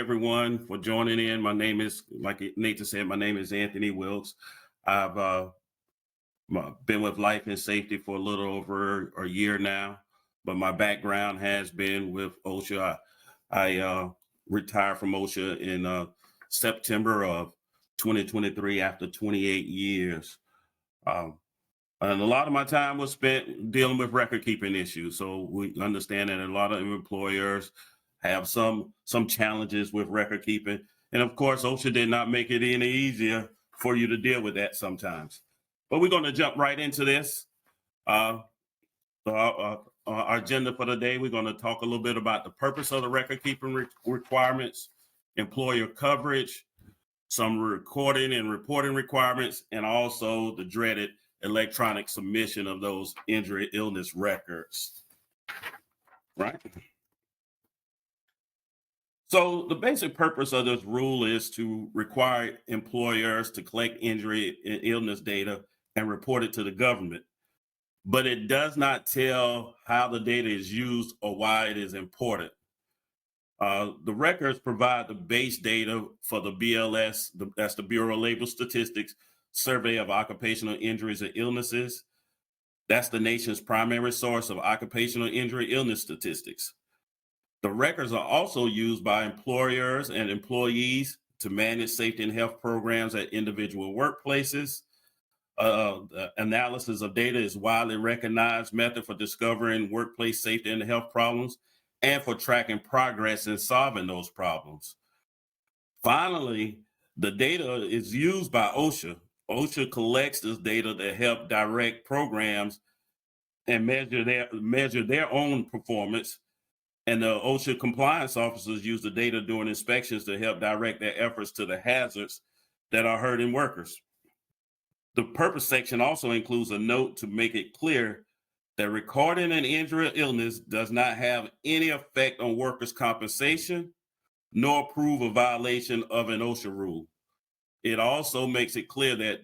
everyone for joining in. My name is, like Nathan said, my name is Anthony Wilkes. I've been with Life and Safety for a little over a year now, but my background has been with OSHA. I retired from OSHA in September of 2023 after 28 years. And a lot of my time was spent dealing with record keeping issues. So we understand that a lot of employers have some challenges with record keeping. And of course, OSHA did not make it any easier for you to deal with that sometimes. But we're going to jump right into this. Our agenda for the day, we're going to talk a little bit about the purpose of the record keeping requirements, employer coverage, some recording and reporting requirements, and also the dreaded electronic submission of those injury illness records, right? So the basic purpose of this rule is to require employers to collect injury and illness data and report it to the government, but it does not tell how the data is used or why it is important. The records provide the base data for the BLS, that's the Bureau of Labor Statistics, Survey of Occupational Injuries and Illnesses. That's the nation's primary source of occupational injury illness statistics. The records are also used by employers and employees to manage safety and health programs at individual workplaces. The analysis of data is widely recognized method for discovering workplace safety and health problems and for tracking progress in solving those problems. Finally, the data is used by OSHA. OSHA collects this data to help direct programs and measure their own performance. And the OSHA compliance officers use the data during inspections to help direct their efforts to the hazards that are hurting workers. The purpose section also includes a note to make it clear that recording an injury or illness does not have any effect on workers' compensation, nor prove a violation of an OSHA rule. It also makes it clear that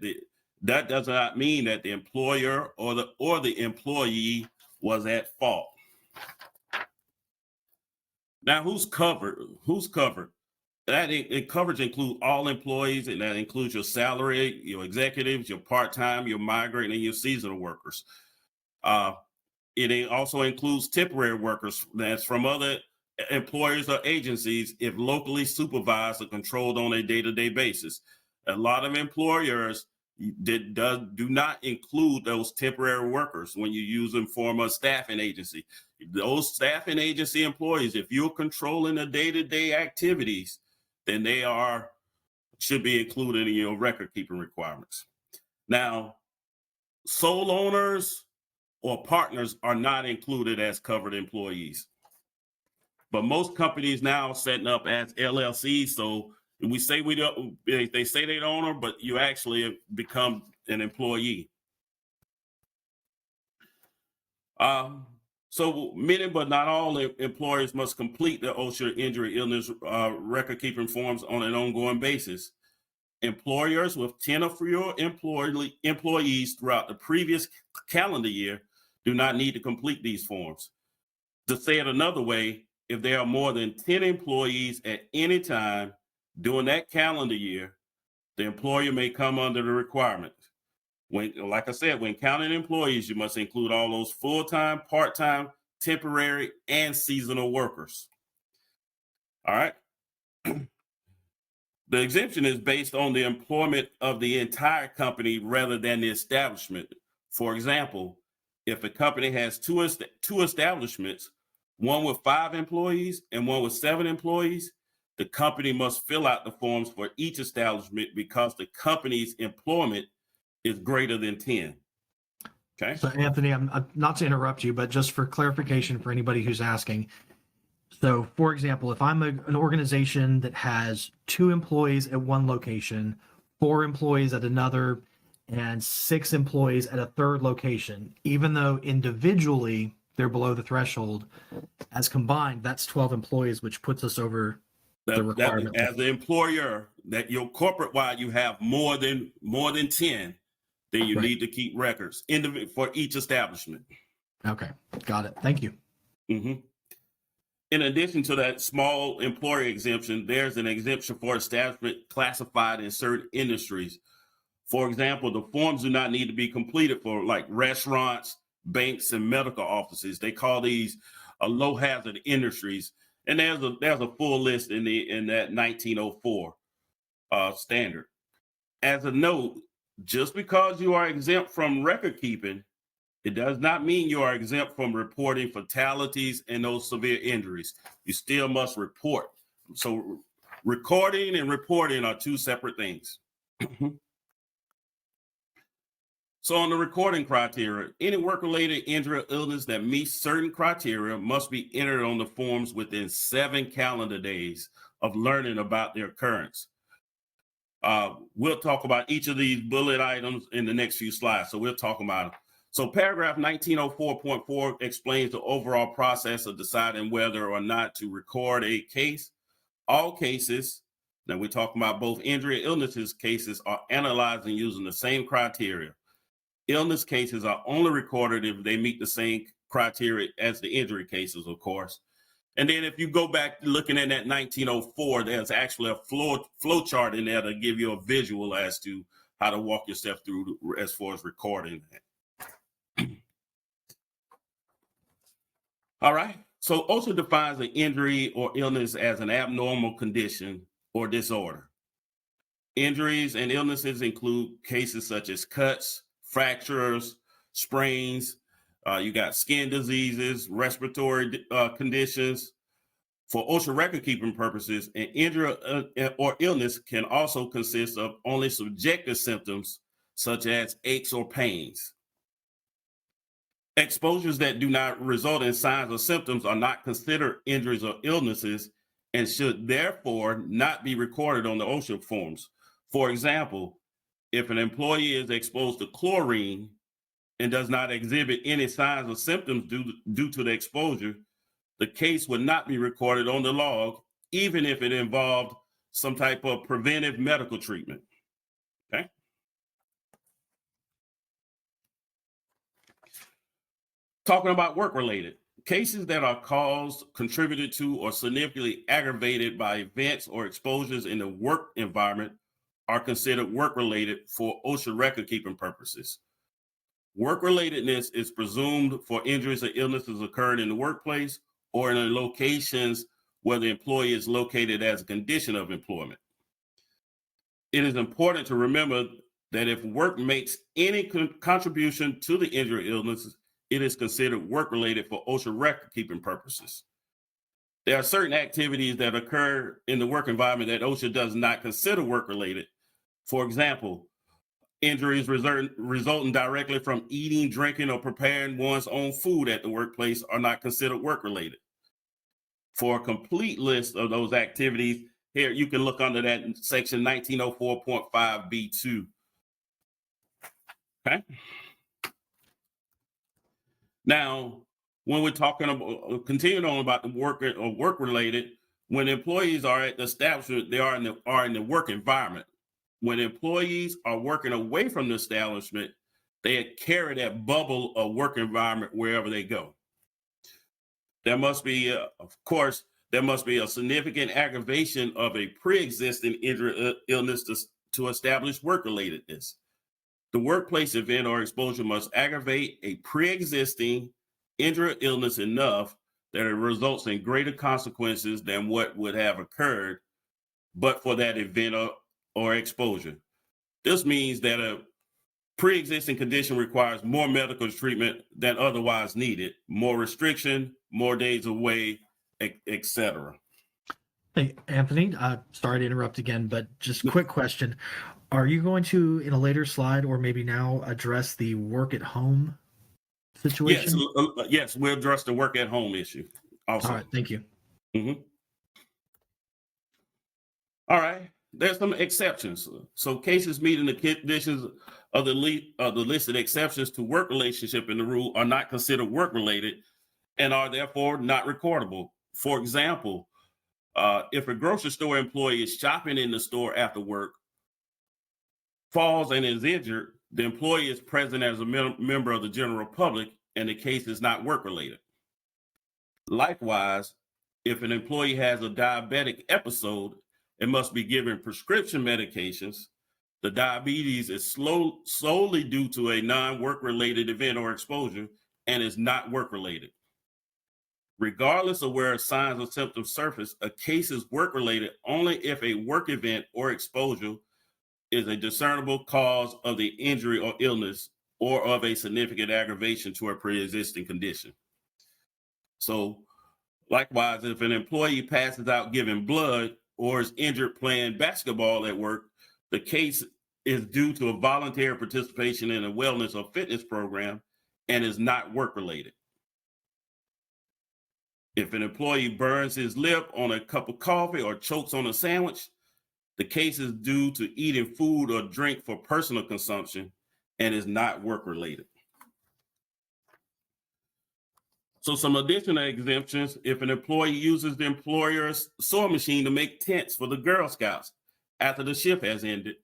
that does not mean that the employer or the employee was at fault. Now, who's covered? That coverage includes all employees, and that includes your salary, your executives, your part-time, your migrant, and your seasonal workers. It also includes temporary workers that's from other employers or agencies if locally supervised or controlled on a day-to-day basis. A lot of employers do not include those temporary workers when you use them for a staffing agency. Those staffing agency employees, if you're controlling the day-to-day activities, then they should be included in your record keeping requirements. Now, sole owners or partners are not included as covered employees. But most companies now are setting up as LLCs, so we say they say they're the owner, but you actually become an employee. So many, but not all employers must complete the OSHA injury illness record keeping forms on an ongoing basis. Employers with 10 or fewer employees throughout the previous calendar year do not need to complete these forms. To say it another way, if there are more than 10 employees at any time during that calendar year, the employer may come under the requirement. Like I said, when counting employees, you must include all those full-time, part-time, temporary, and seasonal workers. All right. The exemption is based on the employment of the entire company rather than the establishment. For example, if a company has two establishments, one with 5 employees and one with 7 employees, the company must fill out the forms for each establishment because the company's employment is greater than 10. Okay. So Anthony, I'm not to interrupt you, but just for clarification for anybody who's asking. So for example, if I'm an organization that has 2 employees at one location, 4 employees at another, and 6 employees at a third location, even though individually they're below the threshold, as combined, that's 12 employees, which puts us over the requirement. As the employer, that your corporate wide, you have more than 10, then you need to keep records for each establishment. Okay, got it. Thank you. Mm-hmm. In addition to that small employer exemption, there's an exemption for establishment classified in certain industries. For example, the forms do not need to be completed for like restaurants, banks, and medical offices. They call these low hazard industries. And there's a full list in that 1904 standard. As a note, just because you are exempt from record keeping, it does not mean you are exempt from reporting fatalities and those severe injuries. You still must report. So recording and reporting are two separate things. So on the recording criteria, any work-related injury or illness that meets certain criteria must be entered on the forms within 7 calendar days of learning about their occurrence. We'll talk about each of these bullet items in the next few slides. So we'll talk about them. So paragraph 1904.4 explains the overall process of deciding whether or not to record a case. All cases, now we're talking about both injury and illnesses cases, are analyzed and using the same criteria. Illness cases are only recorded if they meet the same criteria as the injury cases, of course. And then if you go back looking at that 1904, there's actually a flow chart in there to give you a visual as to how to walk yourself through as far as recording that. All right. So OSHA defines an injury or illness as an abnormal condition or disorder. Injuries and illnesses include cases such as cuts, fractures, sprains. You got skin diseases, respiratory conditions. For OSHA record keeping purposes, an injury or illness can also consist of only subjective symptoms such as aches or pains. Exposures that do not result in signs or symptoms are not considered injuries or illnesses and should therefore not be recorded on the OSHA forms. For example, if an employee is exposed to chlorine and does not exhibit any signs or symptoms due to the exposure, the case would not be recorded on the log, even if it involved some type of preventive medical treatment. Okay. Talking about work-related, cases that are caused, contributed to, or significantly aggravated by events or exposures in the work environment are considered work-related for OSHA record-keeping purposes. Work-relatedness is presumed for injuries or illnesses occurring in the workplace or in the locations where the employee is located as a condition of employment. It is important to remember that if work makes any contribution to the injury or illnesses, it is considered work-related for OSHA record-keeping purposes. There are certain activities that occur in the work environment that OSHA does not consider work-related. For example, injuries resulting directly from eating, drinking, or preparing one's own food at the workplace are not considered work-related. For a complete list of those activities, here you can look under that section 1904.5B2. Okay. Now, when we're talking about continuing on about the work-related, when employees are at the establishment, they are in the work environment. When employees are working away from the establishment, they carry that bubble of work environment wherever they go. There must be, of course, there must be a significant aggravation of a pre-existing injury illness to establish work-relatedness. The workplace event or exposure must aggravate a pre-existing injury or illness enough that it results in greater consequences than what would have occurred but for that event or exposure. This means that a pre-existing condition requires more medical treatment than otherwise needed, more restriction, more days away, etc. Hey, Anthony, sorry to interrupt again, but just quick question. Are you going to, in a later slide or maybe now, address the work at home situation? Yes, we'll address the work at home issue also. All right, thank you. Mm-hmm. All right, there's some exceptions. So cases meeting the conditions of the listed exceptions to work relationship in the rule are not considered work-related and are therefore not recordable. For example, if a grocery store employee is shopping in the store after work, falls and is injured, the employee is present as a member of the general public and the case is not work-related. Likewise, If an employee has a diabetic episode and must be given prescription medications, the diabetes is solely due to a non-work related event or exposure and is not work related. Regardless of where signs or symptoms surface, a case is work related only if a work event or exposure is a discernible cause of the injury or illness or of a significant aggravation to a pre-existing condition. So likewise, if an employee passes out giving blood or is injured playing basketball at work, the case is due to a voluntary participation in a wellness or fitness program and is not work related. If an employee burns his lip on a cup of coffee or chokes on a sandwich, the case is due to eating food or drink for personal consumption and is not work related. So some additional exemptions: if an employee uses the employer's sewing machine to make tents for the Girl Scouts after the shift has ended,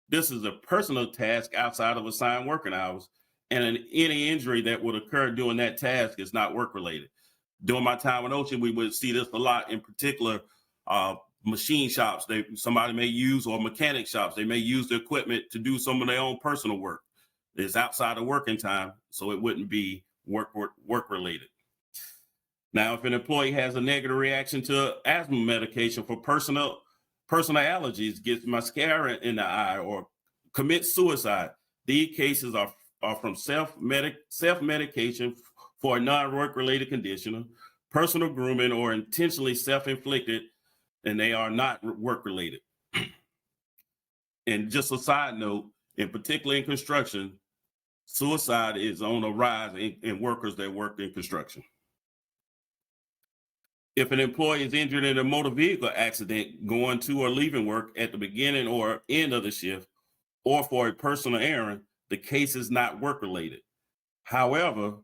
this is a personal task outside of assigned working hours, and any injury that would occur doing that task is not work related. During my time with OSHA, we would see this a lot, in particular machine shops somebody may use, or mechanic shops. They may use the equipment to do some of their own personal work. It's outside of working time, so it wouldn't be work related. Now, if an employee has a negative reaction to asthma medication for personal allergies, gets mascara in the eye, or commits suicide, these cases are from self-medication for a non-work related condition, personal grooming, or intentionally self-inflicted, and they are not work related. And just a side note, in particular in construction, suicide is on a rise in workers that work in construction. If an employee is injured in a motor vehicle accident going to or leaving work at the beginning or end of the shift, or for a personal errand, the case is not work related. However,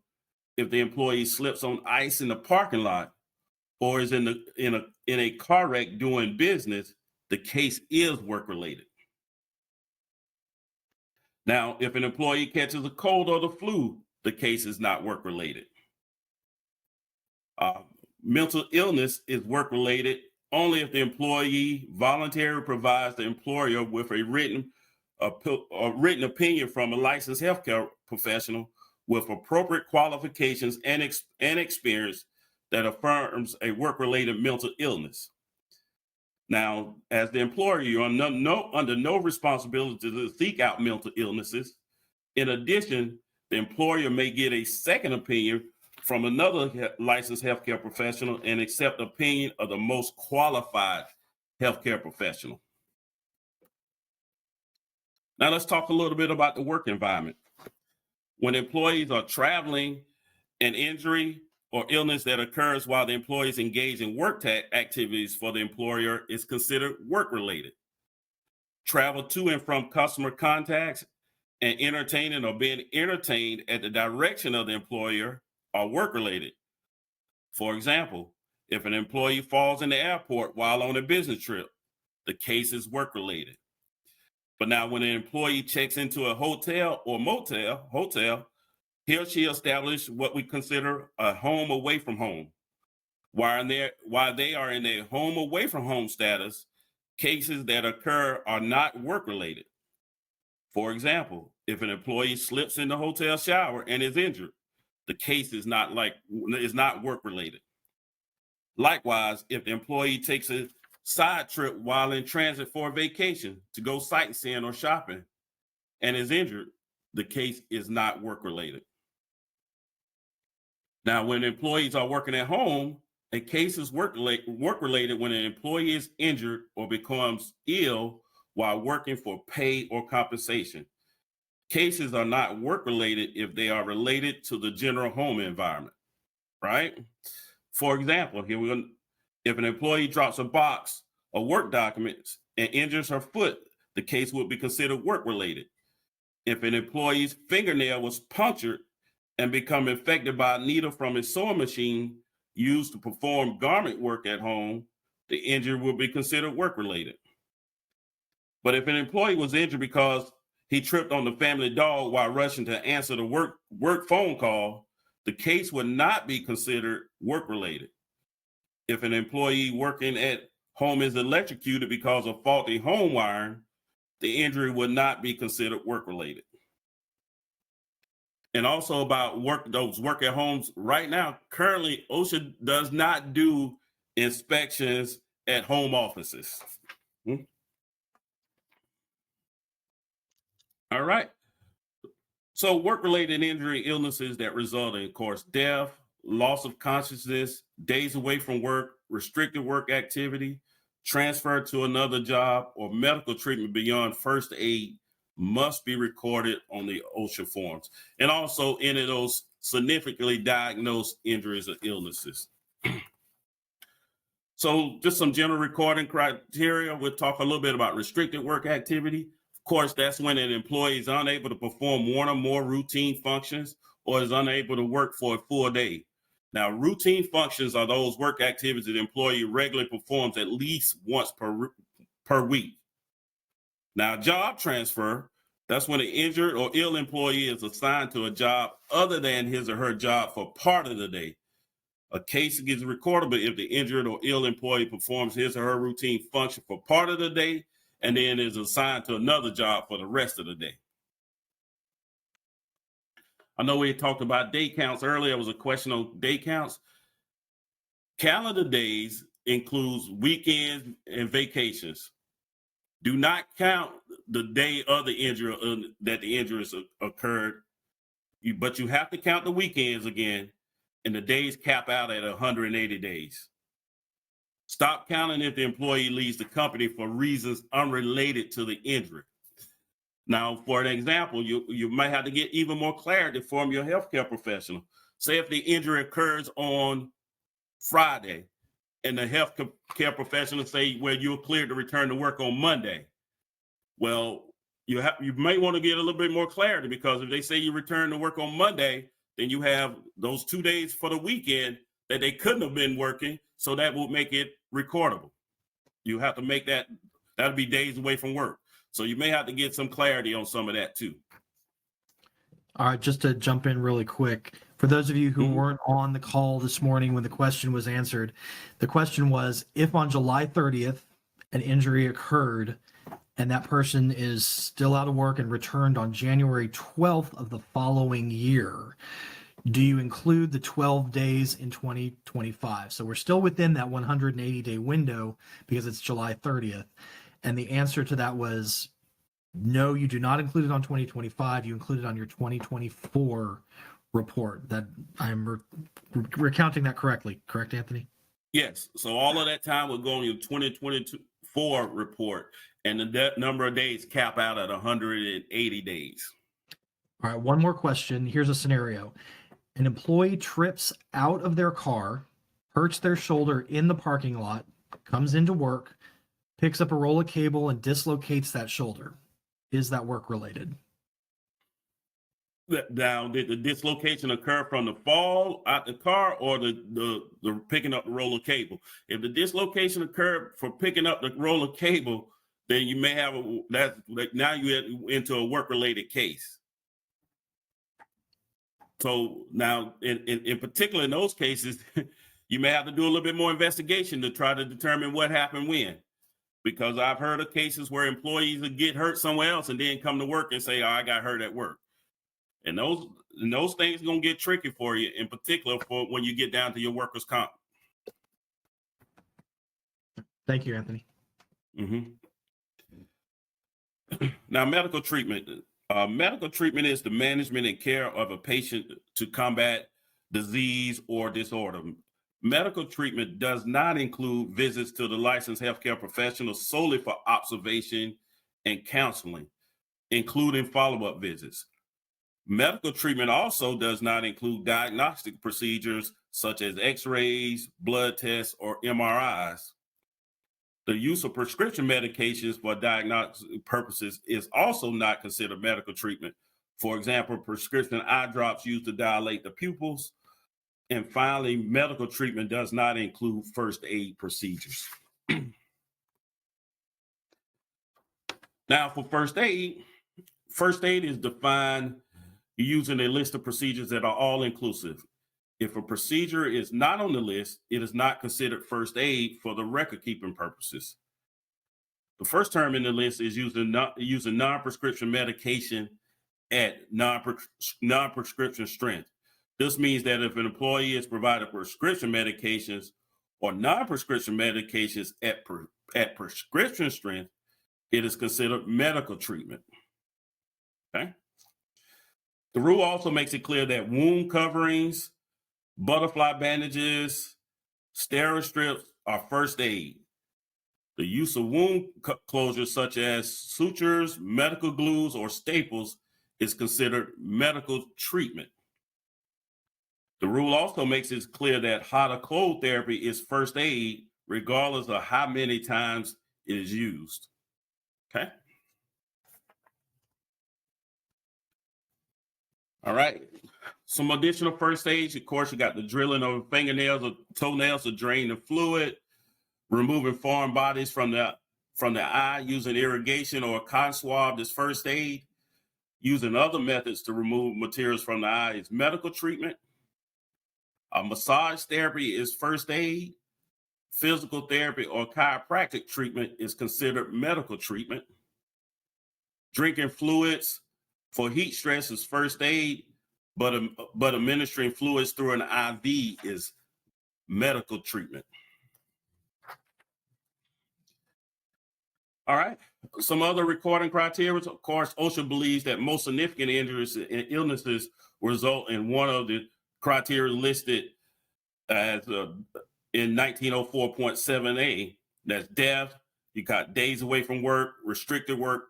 if the employee slips on ice in the parking lot or is in a car wreck doing business, the case is work related. Now, if an employee catches a cold or the flu, the case is not work related. Mental illness is work related only if the employee voluntarily provides the employer with a written opinion from a licensed healthcare professional with appropriate qualifications and experience that affirms a work-related mental illness. Now, as the employer, you're under no responsibility to seek out mental illnesses. In addition, the employer may get a second opinion from another licensed healthcare professional and accept the opinion of the most qualified healthcare professional. Now let's talk a little bit about the work environment. When employees are traveling, an injury or illness that occurs while the employees engage in work activities for the employer is considered work-related. Travel to and from customer contacts and entertaining or being entertained at the direction of the employer are work-related. For example, if an employee falls in the airport while on a business trip, the case is work-related. But now when an employee checks into a hotel or motel, he or she established what we consider a home away from home. While they are in a home away from home status, cases that occur are not work-related. For example, if an employee slips in the hotel shower and is injured, the case is not work-related. Likewise, if the employee takes a side trip while in transit for a vacation to go sightseeing or shopping and is injured, the case is not work-related. Now, when employees are working at home, a case is work-related when an employee is injured or becomes ill while working for pay or compensation. Cases are not work-related if they are related to the general home environment, right? For example, if an employee drops a box of work documents and injures her foot, the case would be considered work-related. If an employee's fingernail was punctured and become infected by a needle from a sewing machine used to perform garment work at home, the injury will be considered work-related. But if an employee was injured because he tripped on the family dog while rushing to answer the work phone call, the case would not be considered work-related. If an employee working at home is electrocuted because of faulty home wiring, the injury would not be considered work-related. And also about those work at homes right now, currently OSHA does not do inspections at home offices. All right. So work-related injury illnesses that result in, of course, death, loss of consciousness, days away from work, restricted work activity, transfer to another job, or medical treatment beyond first aid must be recorded on the OSHA forms, and also any of those significantly diagnosed injuries or illnesses. So just some general recording criteria. We'll talk a little bit about restricted work activity. Of course, that's when an employee is unable to perform one or more routine functions or is unable to work for a full day. Now, routine functions are those work activities that the employee regularly performs at least once per week. Now, job transfer, that's when an injured or ill employee is assigned to a job other than his or her job for part of the day. A case gets recordable if the injured or ill employee performs his or her routine function for part of the day and then is assigned to another job for the rest of the day. I know we talked about day counts earlier. There was a question on day counts. Calendar days includes weekends and vacations. Do not count the day of the injury that the injuries occurred, but you have to count the weekends again, and the days cap out at 180 days. Stop counting if the employee leaves the company for reasons unrelated to the injury. Now, for an example, you might have to get even more clarity from your healthcare professional. Say if the injury occurs on Friday and the healthcare professional say, well, you're cleared to return to work on Monday. Well, you may want to get a little bit more clarity, because if they say you return to work on Monday, then you have those 2 days for the weekend that they couldn't have been working. So that will make it recordable. You have to make that'll be days away from work. So you may have to get some clarity on some of that too. All right, just to jump in really quick, for those of you who weren't on the call this morning when the question was answered, the question was, if on July 30th an injury occurred and that person is still out of work and returned on January 12th of the following year, do you include the 12 days in 2025? So we're still within that 180-day window because it's July 30th. And the answer to that was, no, you do not include it on 2025. You include it on your 2024 report. That I'm recounting that correctly. Correct, Anthony? Yes. So all of that time will go on your 2024 report, and the number of days cap out at 180 days. All right, one more question. Here's a scenario. An employee trips out of their car, hurts their shoulder in the parking lot, comes into work, picks up a roll of cable and dislocates that shoulder. Is that work related? Now, did the dislocation occur from the fall out the car or the picking up the roll of cable? If the dislocation occurred for picking up the roll of cable, then you may have now you're into a work-related case. So now, in particular, in those cases, you may have to do a little bit more investigation to try to determine what happened when. Because I've heard of cases where employees would get hurt somewhere else and then come to work and say, oh, I got hurt at work. And those things are going to get tricky for you, in particular for when you get down to your workers' comp. Thank you, Anthony. Now, medical treatment. Medical treatment is the management and care of a patient to combat disease or disorder. Medical treatment does not include visits to the licensed healthcare professional solely for observation and counseling, including follow-up visits. Medical treatment also does not include diagnostic procedures such as x-rays, blood tests, or MRIs. The use of prescription medications for diagnostic purposes is also not considered medical treatment. For example, prescription eye drops used to dilate the pupils. And finally, medical treatment does not include first aid procedures. Now, for first aid is defined using a list of procedures that are all inclusive. If a procedure is not on the list, it is not considered first aid for the record keeping purposes. The first term in the list is using non-prescription medication at non-prescription strength. This means that if an employee is provided prescription medications or non-prescription medications at prescription strength, it is considered medical treatment. Okay. The rule also makes it clear that wound coverings, butterfly bandages, steroid strips are first aid. The use of wound closures such as sutures, medical glues, or staples is considered medical treatment. The rule also makes it clear that hot or cold therapy is first aid, regardless of how many times it is used. Okay. All right. Some additional first aids. Of course, you got the drilling of fingernails or toenails to drain the fluid, removing foreign bodies from the eye using irrigation or a cotton swab is first aid. Using other methods to remove materials from the eye is medical treatment. Massage therapy is first aid. Physical therapy or chiropractic treatment is considered medical treatment. Drinking fluids for heat stress is first aid, but administering fluids through an IV is medical treatment. All right. Some other recording criteria. Of course, OSHA believes that most significant injuries and illnesses result in one of the criteria listed as in 1904.7a. That's death. You got days away from work, restricted work,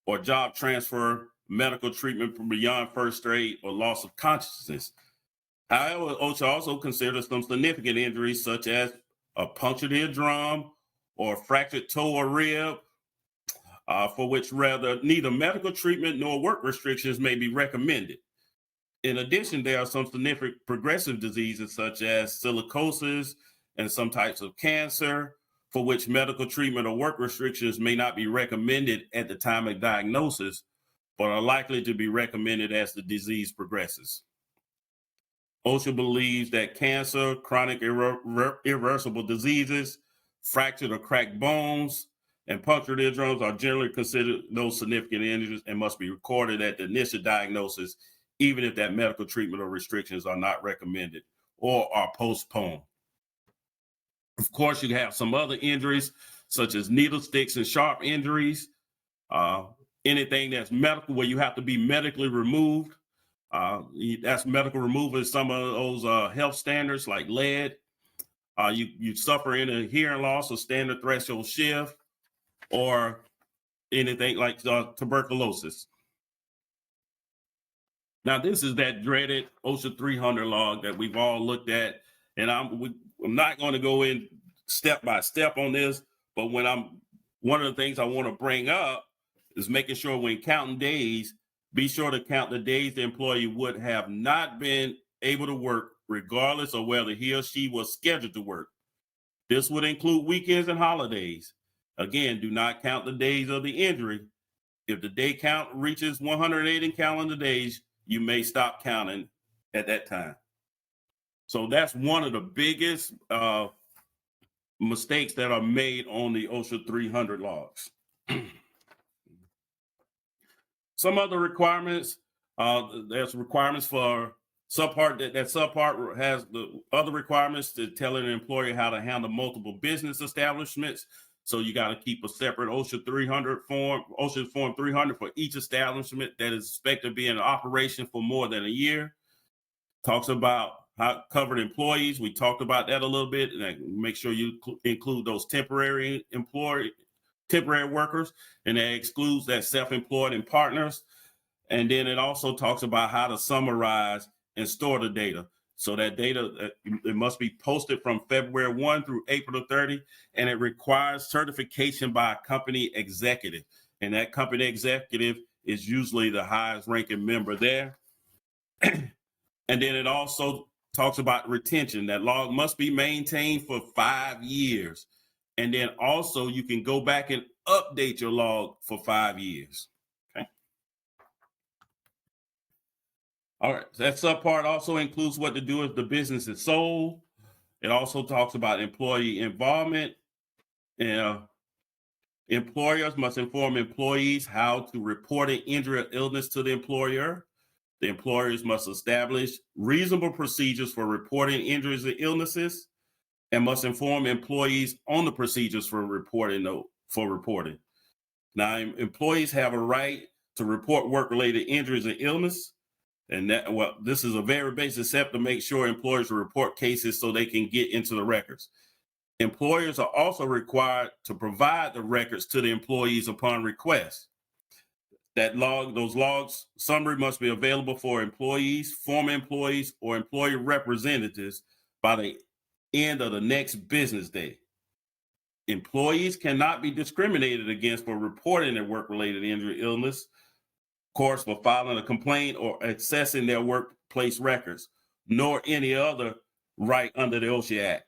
or job transfer, medical treatment from beyond first aid, or loss of consciousness. However, OSHA also considers some significant injuries such as a punctured eardrum or a fractured toe or rib, for which neither medical treatment nor work restrictions may be recommended. In addition, there are some significant progressive diseases such as silicosis and some types of cancer, for which medical treatment or work restrictions may not be recommended at the time of diagnosis, but are likely to be recommended as the disease progresses. OSHA believes that cancer, chronic irreversible diseases, fractured or cracked bones, and punctured eardrums are generally considered those significant injuries and must be recorded at the initial diagnosis, even if that medical treatment or restrictions are not recommended or are postponed. Of course, you have some other injuries, such as needle sticks and sharp injuries, anything that's medical where you have to be medically removed. That's medical removal is some of those health standards like lead. You suffer any hearing loss or standard threshold shift, or anything like tuberculosis. Now, this is that dreaded OSHA 300 log that we've all looked at, and I'm not going to go in step by step on this, but one of the things I want to bring up is making sure when counting days, be sure to count the days the employee would have not been able to work, regardless of whether he or she was scheduled to work. This would include weekends and holidays. Again, do not count the days of the injury. If the day count reaches 180 calendar days, you may stop counting at that time. So that's one of the biggest mistakes that are made on the OSHA 300 logs. Some other requirements, there's requirements for subpart, that subpart has the other requirements to tell an employer how to handle multiple business establishments. So you got to keep a separate OSHA 300 form, OSHA form 300 for each establishment that is expected to be in operation for more than a year. Talks about how covered employees. We talked about that a little bit, and make sure you include those temporary workers, and that excludes that self-employed and partners. And then it also talks about how to summarize and store the data. So that data, it must be posted from February 1 through April 30, and it requires certification by a company executive. And that company executive is usually the highest ranking member there. And then it also talks about retention. That log must be maintained for 5 years. And then also you can go back and update your log for 5 years. Okay. All right. That subpart also includes what to do if the business is sold. It also talks about employee involvement. And employers must inform employees how to report an injury or illness to the employer. The employers must establish reasonable procedures for reporting injuries and illnesses, and must inform employees on the procedures for reporting. Now, employees have a right to report work-related injuries and illness. And this is a very basic step to make sure employers report cases so they can get into the records. Employers are also required to provide the records to the employees upon request. Those logs summary must be available for employees, former employees, or employee representatives by the end of the next business day. Employees cannot be discriminated against for reporting their work-related injury, illness, of course, for filing a complaint or accessing their workplace records, nor any other right under the OSHA Act.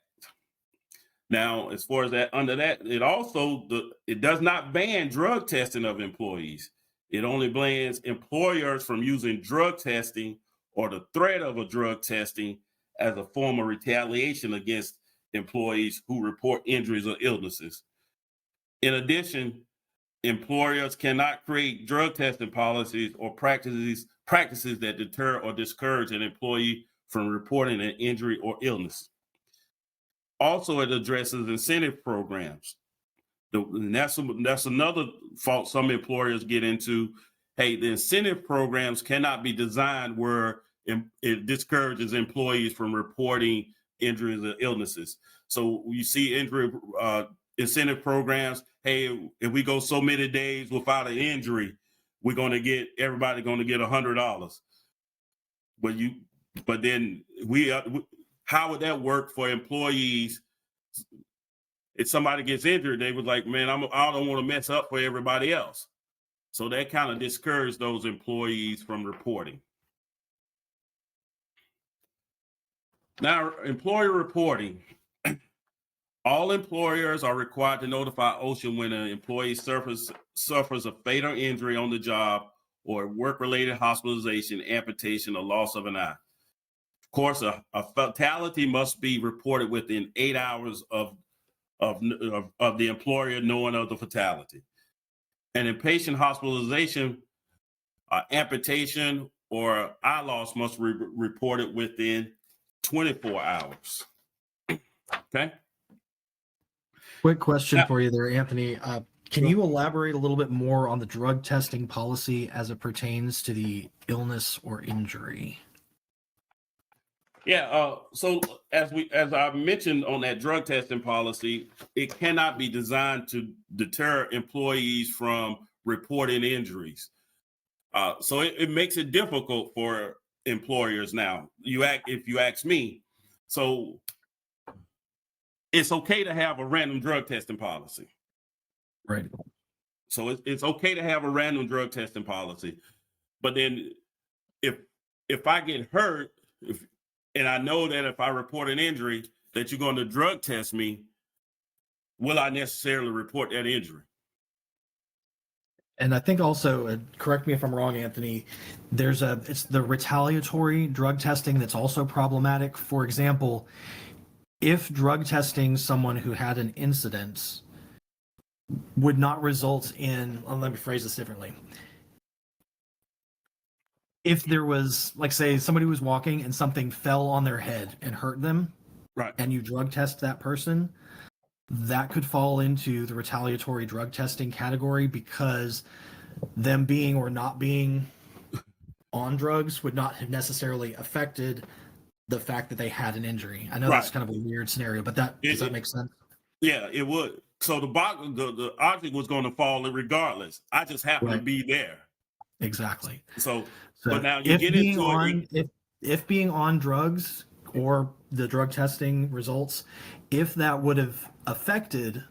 Now, as far as that, under that, it does not ban drug testing of employees. It only bans employers from using drug testing or the threat of a drug testing as a form of retaliation against employees who report injuries or illnesses. In addition, employers cannot create drug testing policies or practices that deter or discourage an employee from reporting an injury or illness. Also, it addresses incentive programs. And that's another fault some employers get into. Hey, the incentive programs cannot be designed where it discourages employees from reporting injuries or illnesses. So you see incentive programs. Hey, if we go so many days without an injury, everybody going to get $100. But then how would that work for employees? If somebody gets injured, they was like, man, I don't want to mess up for everybody else. So that kind of discouraged those employees from reporting. Now, employer reporting. All employers are required to notify OSHA when an employee suffers a fatal injury on the job or work-related hospitalization, amputation, or loss of an eye. Of course, a fatality must be reported within 8 hours of the employer knowing of the fatality. And in patient hospitalization, amputation or eye loss must be reported within 24 hours. Okay. Quick question for you there, Anthony. Can you elaborate a little bit more on the drug testing policy as it pertains to the illness or injury? Yeah. So as I mentioned on that drug testing policy, it cannot be designed to deter employees from reporting injuries. So it makes it difficult for employers now. If you ask me, so it's okay to have a random drug testing policy. Right. So it's okay to have a random drug testing policy, but then if I get hurt, and I know that if I report an injury that you're going to drug test me, will I necessarily report that injury? And I think also, correct me if I'm wrong, Anthony, it's the retaliatory drug testing that's also problematic. For example, if drug testing someone who had an incident would not result in, let me phrase this differently. If there was, like, say, somebody was walking and something fell on their head and hurt them, right, and you drug test that person, that could fall into the retaliatory drug testing category because them being or not being on drugs would not have necessarily affected the fact that they had an injury. I know that's kind of a weird scenario, but does that make sense? Yeah, it would. So the object was going to fall regardless. I just happened to be there. Exactly. So but now you get into if being on drugs or the drug testing results, if that would have affected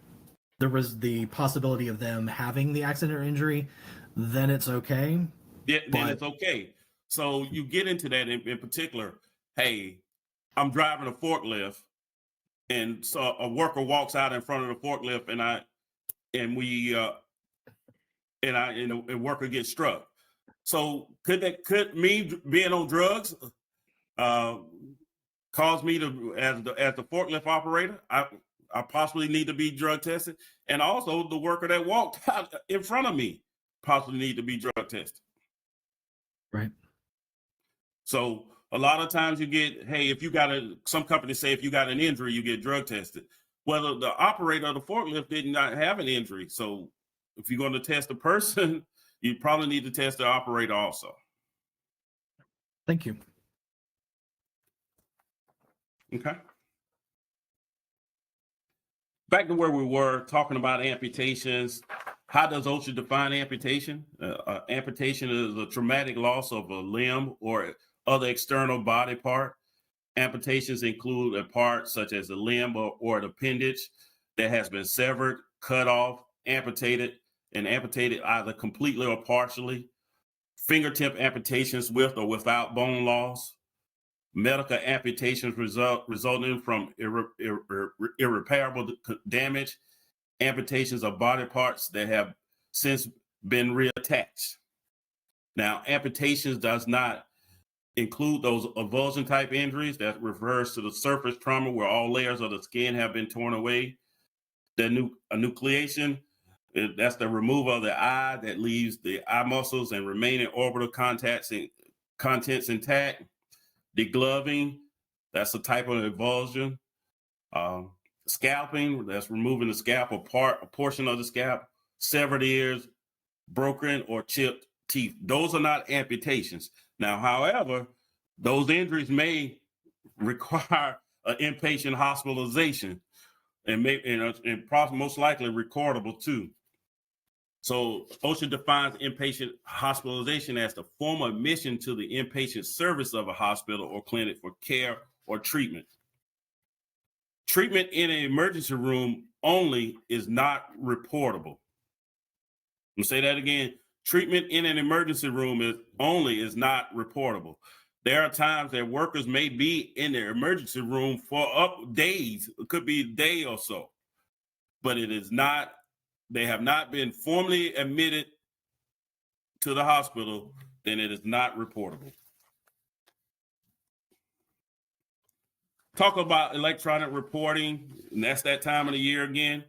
the possibility of them having the accident or injury, then it's okay. Yeah, then it's okay. So you get into that in particular. Hey, I'm driving a forklift, and so a worker walks out in front of the forklift, and a worker gets struck. So could me being on drugs cause me to, as the forklift operator, I possibly need to be drug tested, and also the worker that walked out in front of me possibly need to be drug tested. Right. So a lot of times you get, hey, if you got some companies say if you got an injury, you get drug tested. Well, the operator of the forklift did not have an injury. So if you're going to test a person, you probably need to test the operator also. Thank you. Okay. Back to where we were talking about amputations. How does OSHA define amputation? Amputation is a traumatic loss of a limb or other external body part. Amputations include a part such as a limb or an appendage that has been severed, cut off, amputated, and amputated either completely or partially. Fingertip amputations with or without bone loss. Medical amputations resulting from irreparable damage. Amputations of body parts that have since been reattached. Now, amputations does not include those avulsion type injuries that refers to the surface trauma where all layers of the skin have been torn away. The enucleation, that's the removal of the eye that leaves the eye muscles and remaining orbital contents intact. Degloving, that's a type of avulsion. Scalping, that's removing the scalp apart, a portion of the scalp. Severed ears, broken or chipped teeth. Those are not amputations. Now, however, those injuries may require an inpatient hospitalization and most likely recordable too. So OSHA defines inpatient hospitalization as the form of admission to the inpatient service of a hospital or clinic for care or treatment. Treatment in an emergency room only is not reportable. I'm gonna say that again. Treatment in an emergency room is not reportable. There are times that workers may be in their emergency room for up days. It could be a day or so, but it is not. They have not been formally admitted to the hospital. Then it is not reportable. Talk about electronic reporting, and that's that time of the year again.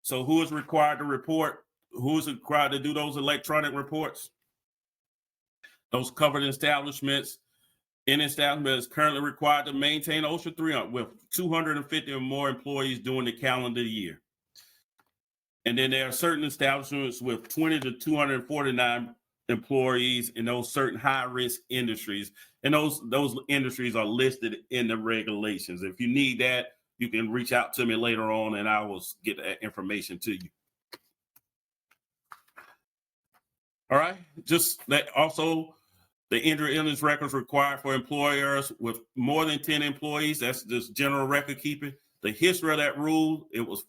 So who is required to report? Who is required to do those electronic reports? Those covered establishments. Any establishment is currently required to maintain OSHA 300 with 250 or more employees during the calendar year. And then there are certain establishments with 20 to 249 employees in those certain high-risk industries. And those industries are listed in the regulations. If you need that, you can reach out to me later on and I will get that information to you. All right, just that also the injury illness records required for employers with more than 10 employees. That's just general record keeping. The history of that rule, it was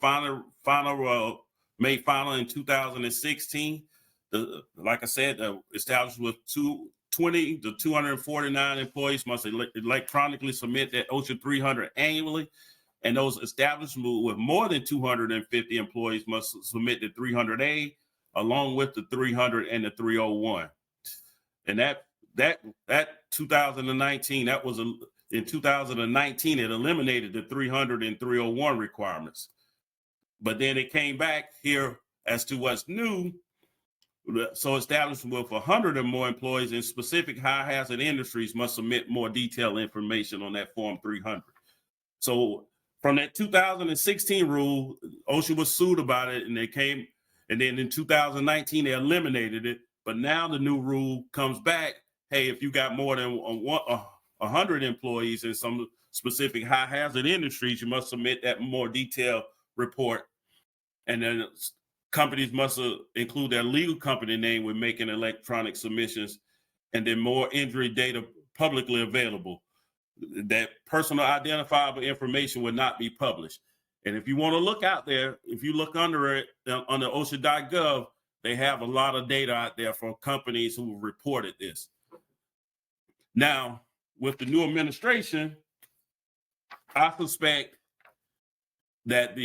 made final in 2016. Like I said, established with 20 to 249 employees must electronically submit that OSHA 300 annually. And those establishments with more than 250 employees must submit the 300A along with the 300 and the 301. And that 2019, that was in 2019, it eliminated the 300 and 301 requirements. But then it came back here as to what's new. So establishments with 100 or more employees in specific high hazard industries must submit more detailed information on that Form 300. So from that 2016 rule, OSHA was sued about it, and and then in 2019 they eliminated it. But now the new rule comes back. Hey, if you got more than 100 employees in some specific high hazard industries, you must submit that more detailed report. And then companies must include their legal company name when making electronic submissions, and then more injury data publicly available. That personal identifiable information will not be published. And if you want to look out there, if you look under it, under OSHA.gov, they have a lot of data out there from companies who reported this. Now, with the new administration, I suspect that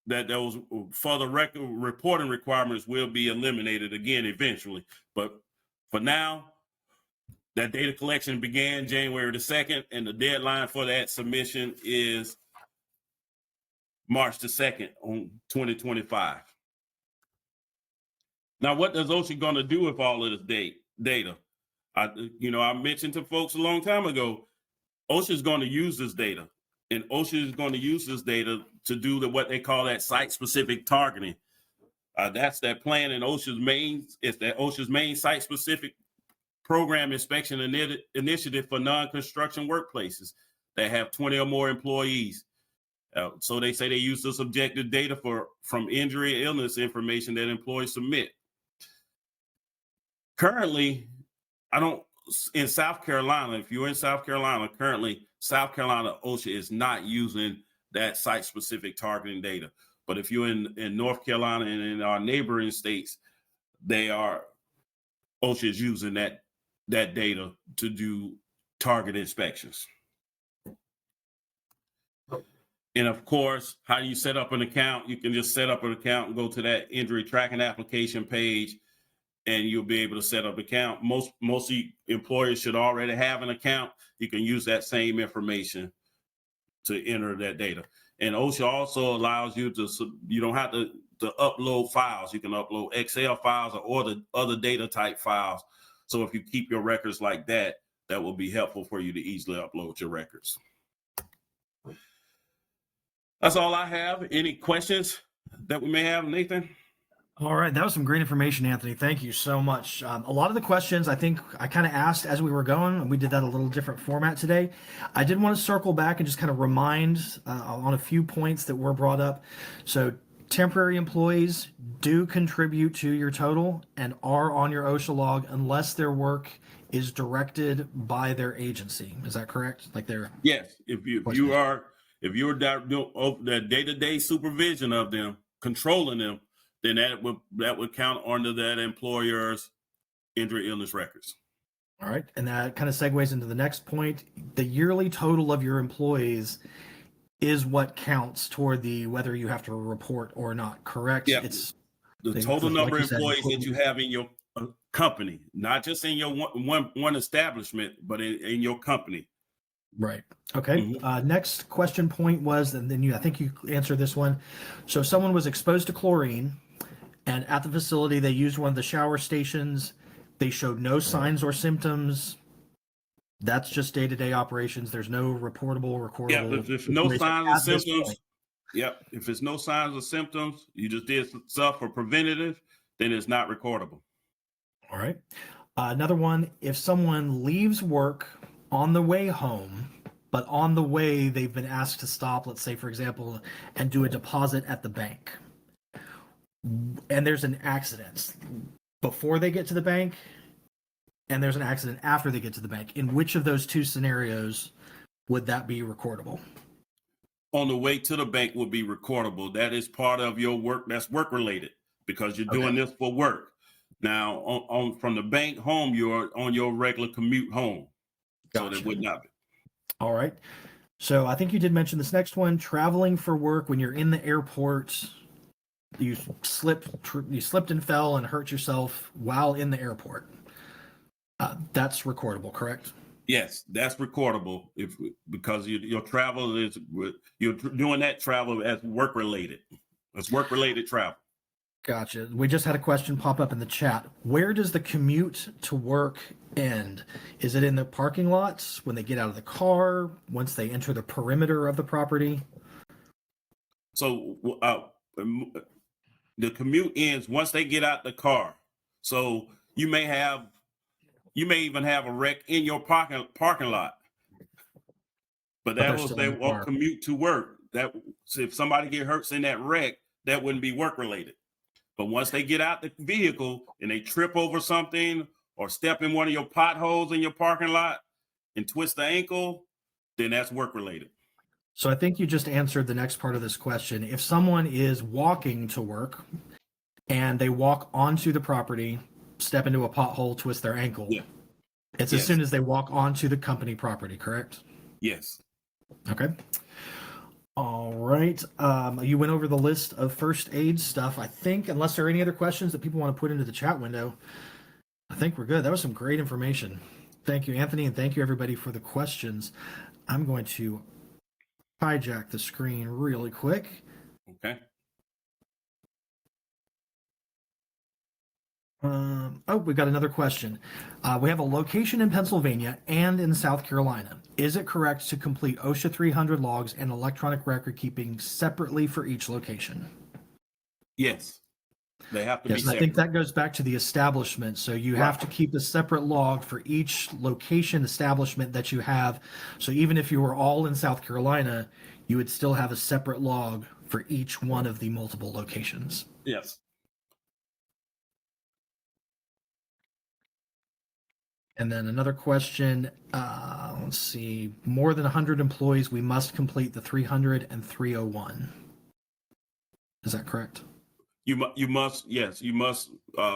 that those further reporting requirements will be eliminated again eventually. But For now, that data collection began January the 2nd, and the deadline for that submission is March the 2nd on 2025. Now, what is OSHA going to do with all of this data? I mentioned to folks a long time ago, OSHA is going to use this data, and OSHA is going to use this data to do what they call that site-specific targeting. That's that plan in OSHA's main site-specific program inspection initiative for non-construction workplaces that have 20 or more employees. So they say they use this objective data from injury and illness information that employees submit. Currently, in South Carolina, if you're in South Carolina, currently South Carolina OSHA is not using that site-specific targeting data. But if you're in North Carolina and in our neighboring states, OSHA is using that data to do target inspections. And of course, how do you set up an account? You can just set up an account and go to that injury tracking application page, and you'll be able to set up an account. Most employers should already have an account. You can use that same information to enter that data. And OSHA also allows you you don't have to upload files. You can upload Excel files or the other data type files. So if you keep your records like that, that will be helpful for you to easily upload your records. That's all I have. Any questions that we may have, Nathan? All right, that was some great information, Anthony. Thank you so much. A lot of the questions I think I kind of asked as we were going. We did that a little different format today. I did want to circle back and just kind of remind on a few points that were brought up. So temporary employees do contribute to your total and are on your OSHA log unless their work is directed by their agency. Is that correct? Yes. If you're the day-to-day supervision of them, controlling them, then that would count under that employer's injury illness records. All right, and that kind of segues into the next point. The yearly total of your employees is what counts toward whether you have to report or not, correct? Yeah. It's the total number of employees that you have in your company, not just in your one establishment, but in your company. Right. Okay. Mm-hmm. Next question point was, and then I think you answered this one. So someone was exposed to chlorine, and at the facility they used one of the shower stations. They showed no signs or symptoms. That's just day-to-day operations. There's no reportable, recordable. Yeah, if there's no signs or symptoms. Yep. If there's no signs or symptoms, you just did stuff for preventative, then it's not recordable. All right. Another one, if someone leaves work on the way home, but on the way they've been asked to stop, let's say, for example, and do a deposit at the bank, and there's an accident before they get to the bank, and there's an accident after they get to the bank, in which of those two scenarios would that be recordable? On the way to the bank would be recordable. That is part of your work. That's work related because you're doing this for work. Now, from the bank home, you're on your regular commute home. Gotcha. So that would not be. All right. So I think you did mention this next one, traveling for work when you're in the airport. You slipped and fell and hurt yourself while in the airport. That's recordable, correct? Yes, that's recordable because your travel you're doing that travel as work related. It's work related travel. Gotcha. We just had a question pop up in the chat. Where does the commute to work end? Is it in the parking lots when they get out of the car, once they enter the perimeter of the property? So the commute ends once they get out the car. So you may even have a wreck in your parking lot. But they won't commute to work. So if somebody gets hurt in that wreck, that wouldn't be work related. But once they get out the vehicle and they trip over something or step in one of your potholes in your parking lot and twist the ankle, then that's work related. So I think you just answered the next part of this question. If someone is walking to work and they walk onto the property, step into a pothole, twist their ankle, it's as soon as they walk onto the company property, correct? Yes. Okay. All right. You went over the list of first aid stuff, I think, unless there are any other questions that people want to put into the chat window. I think we're good. That was some great information. Thank you, Anthony, and thank you, everybody, for the questions. I'm going to hijack the screen really quick. Okay. We've got another question. We have a location in Pennsylvania and in South Carolina. Is it correct to complete OSHA 300 logs and electronic record keeping separately for each location? Yes. They have to be Yes, and I separate. think that goes back to the establishment. So you have to keep a separate log for each location establishment that you have. So even if you were all in South Carolina, you would still have a separate log for each one of the multiple locations. Yes. And then another question, let's see, more than 100 employees, we must complete the 300 and 301. Is that correct? You must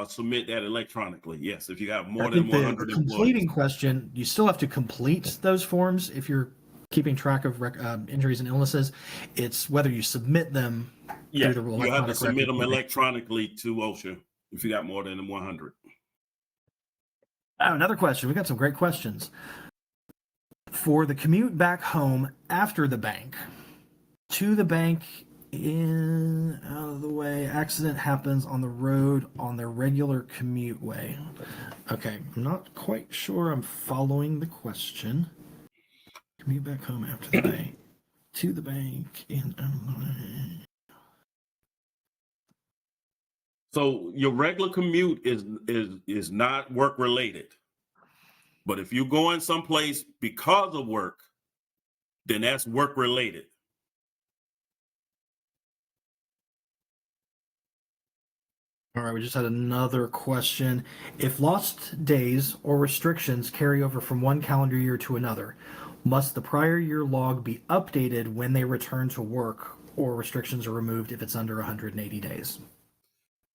submit that electronically. Yes, if you have more I than think the 100 completing employees. question, you still have to complete those forms if you're keeping track of injuries and illnesses. It's whether you submit them Yeah, through the you have to electronic submit them record. electronically to OSHA if you got more than 100. Oh, another question. We got some great questions. For the commute back home after the bank, to the bank in out of the way, accident happens on the road on their regular commute way. Okay, I'm not quite sure I'm following the question. Commute back home after the bank, to the bank in out of the way. So your regular commute is not work related. But if you're going someplace because of work, then that's work related. All right, we just had another question. If lost days or restrictions carry over from one calendar year to another, must the prior year log be updated when they return to work, or restrictions are removed if it's under 180 days?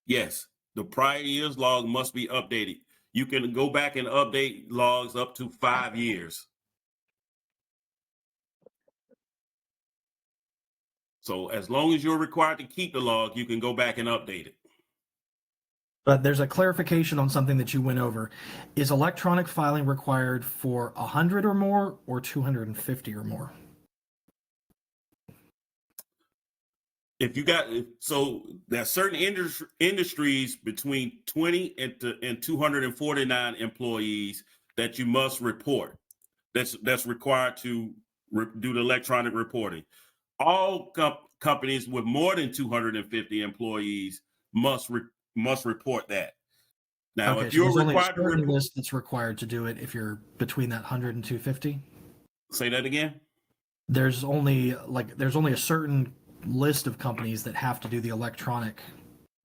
Yes, the prior year's log must be updated. You can go back and update logs up to 5 years. So as long as you're required to keep the log, you can go back and update it. But there's a clarification on something that you went over. Is electronic filing required for 100 or more, or 250 or more? If you got, so there's certain industries between 20 and 249 employees that you must report. That's required to do the electronic reporting. All companies with more than 250 employees must report that. Now, Okay, if so you're there's only a required to certain list that's required to do it if you're between that 100 and 250? say that again. There's only a certain list of companies that have to do the electronic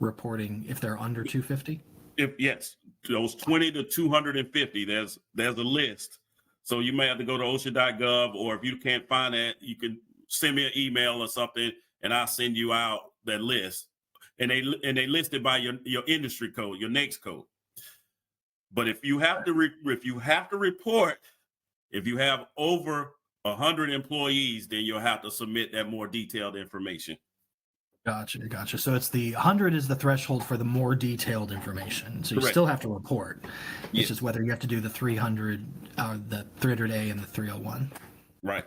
reporting if they're under 250. If yes, those 20 to 250, there's a list. So you may have to go to OSHA.gov, or if you can't find that, you can send me an email or something, and I'll send you out that list. And they list it by your industry code, your NAICS code. But if you have to report, if you have over 100 employees, then you'll have to submit that more detailed information. Gotcha. So it's the 100 is the threshold for the more detailed information. So you Correct. still have to report. Yes. It's just whether you have to do the 300, the 300A and the 301. Right.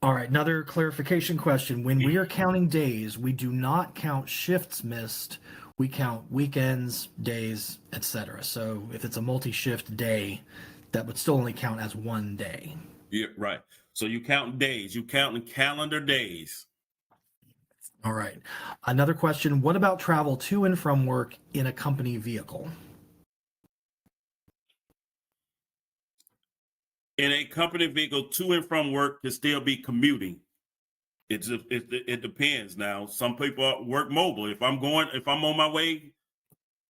All right, another clarification question. When we are counting days, we do not count shifts missed. We count weekends, days, etc. So if it's a multi-shift day, that would still only count as one day. Yeah, right. So you count days, you count in calendar days. All right. Another question. What about travel to and from work in a company vehicle? In a company vehicle, to and from work can still be commuting. It depends. Now, some people work mobile. If I'm on my way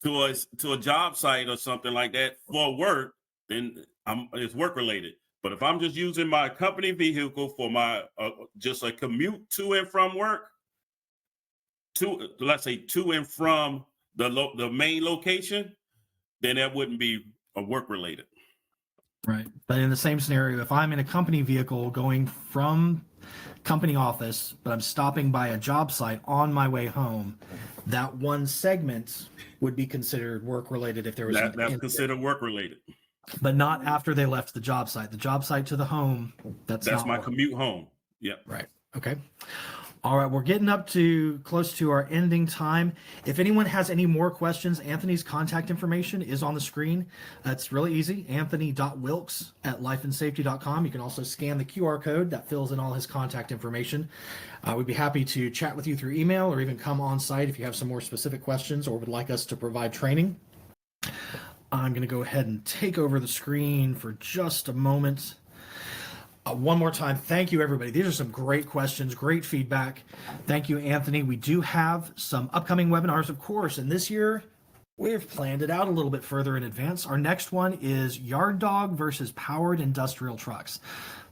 to a job site or something like that for work, then it's work related. But if I'm just using my company vehicle for my just a commute to and from work, let's say to and from the main location, then that wouldn't be a work related. Right. But in the same scenario, if I'm in a company vehicle going from company office, but I'm stopping by a job site on my way home, that one segment would be considered work related if there was That's incident, considered work related. but not after they left the job site. The job site to the home, that's That's not my work. commute home. Yep. Right. Okay. All right. We're getting up to close to our ending time. If anyone has any more questions, Anthony's contact information is on the screen. It's really easy. Anthony.wilkes@lifeandsafety.com. You can also scan the QR code that fills in all his contact information. We'd be happy to chat with you through email or even come on site if you have some more specific questions or would like us to provide training. I'm going to go ahead and take over the screen for just a moment. One more time, thank you, everybody. These are some great questions, great feedback. Thank you, Anthony. We do have some upcoming webinars, of course, and this year we've planned it out a little bit further in advance. Our next one is yard dog versus powered industrial trucks.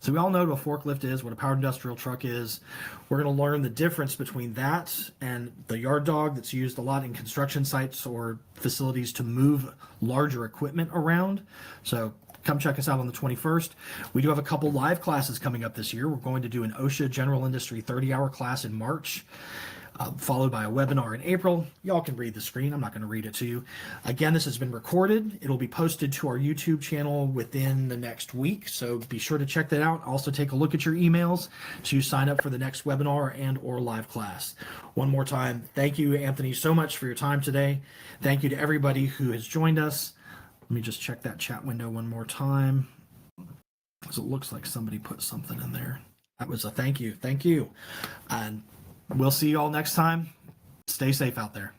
So we all know what a forklift is, what a powered industrial truck is. We're going to learn the difference between that and the yard dog that's used a lot in construction sites or facilities to move larger equipment around. So come check us out on the 21st. We do have a couple live classes coming up this year. We're going to do an OSHA General Industry 30-hour class in March, followed by a webinar in April. Y'all can read the screen. I'm not going to read it to you. Again, this has been recorded. It'll be posted to our YouTube channel within the next week, so be sure to check that out. Also, take a look at your emails to sign up for the next webinar and or live class. One more time, thank you, Anthony, so much for your time today. Thank you to everybody who has joined us. Let me just check that chat window one more time, because it looks like somebody put something in there. That was a thank you. Thank you. And we'll see you all next time. Stay safe out there.